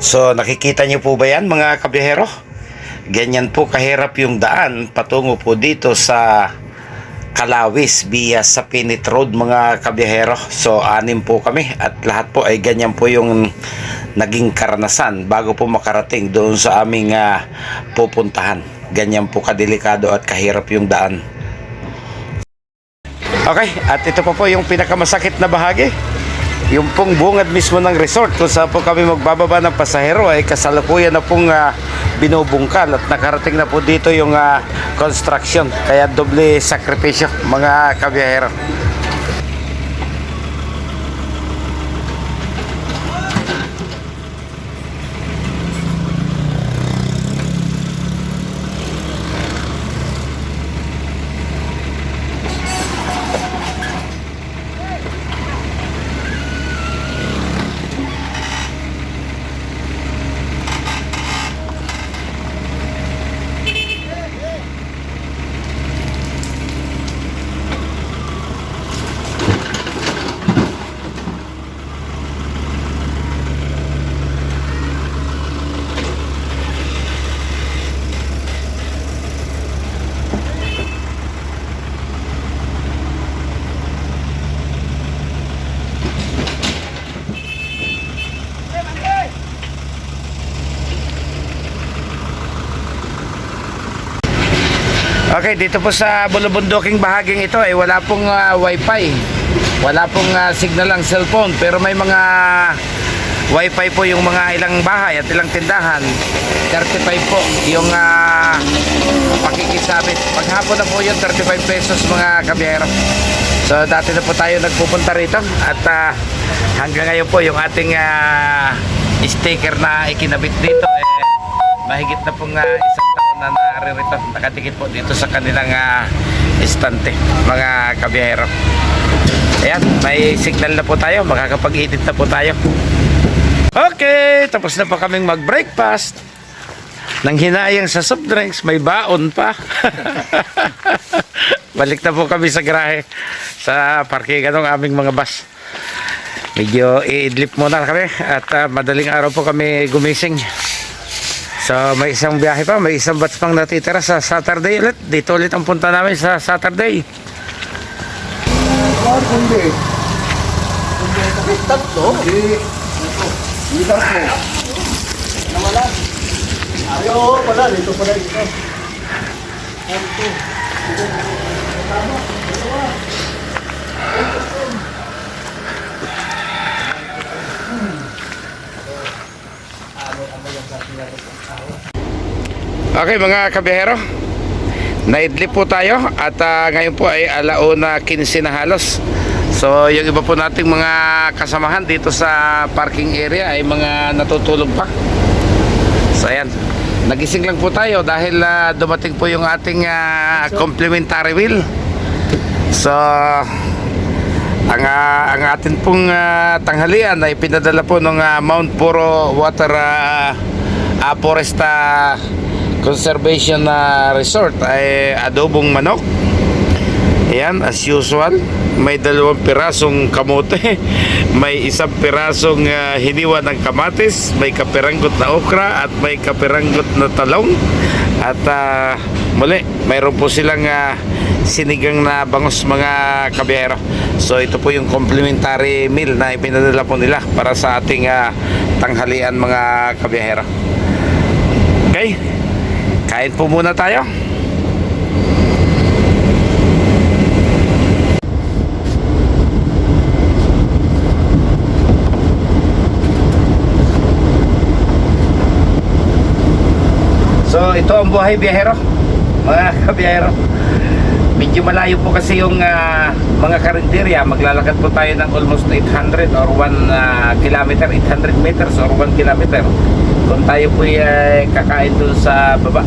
So nakikita niyo po ba yan mga kabiyahero? Ganyan po kahirap yung daan patungo po dito sa Kalawis via sa Pinit Road mga kabiyahero. So anim po kami at lahat po ay ganyan po yung naging karanasan bago po makarating doon sa aming pupuntahan. Ganyan po kadelikado at kahirap yung daan. Okay, at ito po yung pinakamasakit na bahagi. Yung pong bungad mismo ng resort kung saan po kami magbababa ng pasahero ay kasalukuyan na pong binubungkal at nakarating na po dito yung construction. Kaya doble sakripisyo mga kabiyahero. Okay, dito po sa bulubunduking bahaging ito ay wala pong wifi. Wala pong signal ang cellphone, pero may mga wifi po yung mga ilang bahay at ilang tindahan. 35 po yung pakikisabit. Maghapon na po yung 35 pesos mga kabiyahero. So dati na po tayo nagpupunta rito at hanggang ngayon po yung ating sticker na ikinabit dito mahigit na pong isang taon na naririto, nakadikit po dito sa kanilang estante mga kabiyahero. Ayan, may signal na po tayo, makakapag-edit na po tayo. Okay, tapos na po kaming mag-breakfast. Nang hinayang sa soft drinks, may baon pa. Balik na po kami sa garahe, sa parkingan ng aming mga bus. Medyo i-idlip muna kami at madaling araw po kami gumising. So may isang biyahe pa, may isang batch pang natitira sa Saturday ulit. Dito ulit ang punta namin sa Saturday. Tatlo? Hindi tatlo. Nawala. Ayaw, wala. Dito pala ito. Okay mga kabiyahero, naidlip po tayo at ngayon po ay 1:15 na halos. So yung iba po nating mga kasamahan dito sa parking area ay mga natutulog pa. So ayan, nagising lang po tayo dahil dumating po yung ating complimentary meal. So ang atin pong tanghalian ay pinadala po ng Mount Puro Water Forest Conservation Resort ay adobong manok. Ayan, as usual, may 2 pirasong kamote, may 1 pirasong hiniwa ng kamatis, may kapiranggot na okra at may kapiranggot na talong. At muli, mayroon po silang sinigang na bangus mga kabiyahero. So ito po yung complimentary meal na ipinadala po nila para sa ating tanghalian mga kabiyahero. Okay, kain po muna tayo. So ito ang buhay biyahero mga kabiyahero. Medyo malayo po kasi yung mga karinderya. Maglalakad po tayo ng almost 800 or 1 kilometer, 800 meters or 1 kilometer kung tayo po kakain doon sa baba.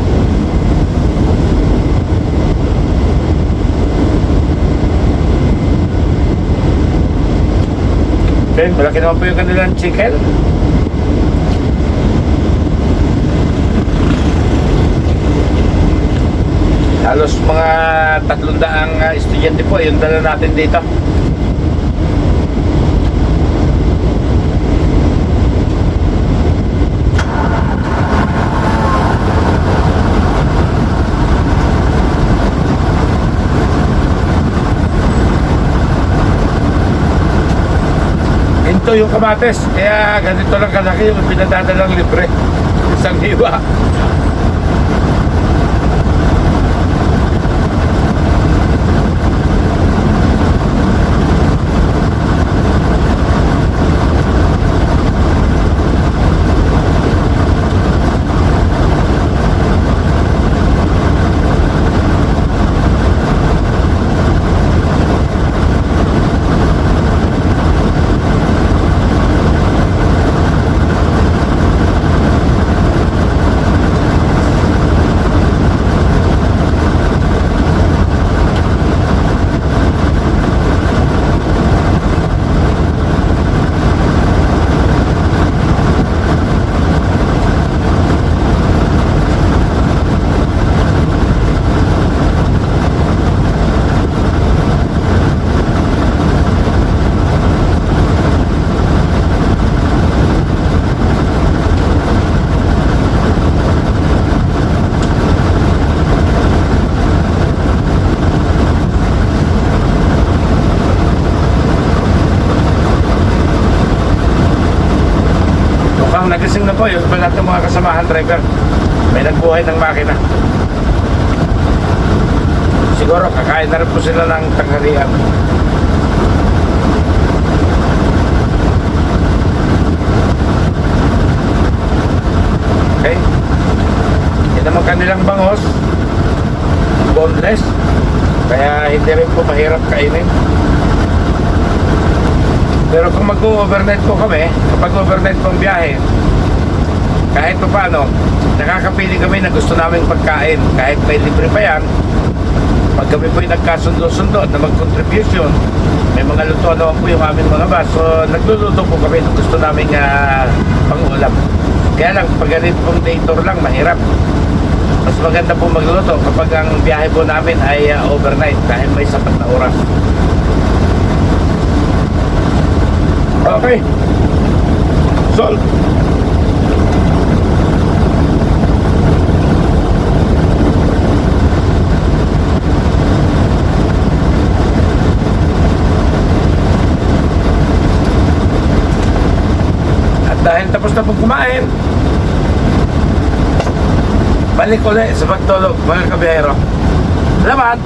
Okay, malaki naman po yung kanilang chicken. Halos mga 300 estudyante po yung dala natin dito. ito yung kamates. Kaya ganito lang kalaki yung pinadadalang libre. Isang hiwa. Mukhang nagising na po yung iba natin mga kasamahan driver. May nagbuhay ng makina. Siguro kakain na rin po sila ng tanghalian. Okay. Yan naman kanilang bangos. Boneless. Kaya hindi rin po mahirap kainin. Pero kung mag-overnight po kami, kapag overnight po ang biyahe, kahit pa paano, nakakapili kami na gusto naming pagkain. Kahit may libre pa yan, pag kami po yung nagkasundo-sundo na mag-contribution, may mga luto naman po yung aming mga bus. So, nagluluto po kami ng gusto naming pang-ulam. Kaya lang, pag ganito pong day tour lang, mahirap. Mas maganda po magluto kapag ang biyahe po namin ay overnight dahil may sapat na oras. Okay. Sol. At dahil tapos na po kumain, balik ulit sa pagtulog mga kabiyahero. Salamat!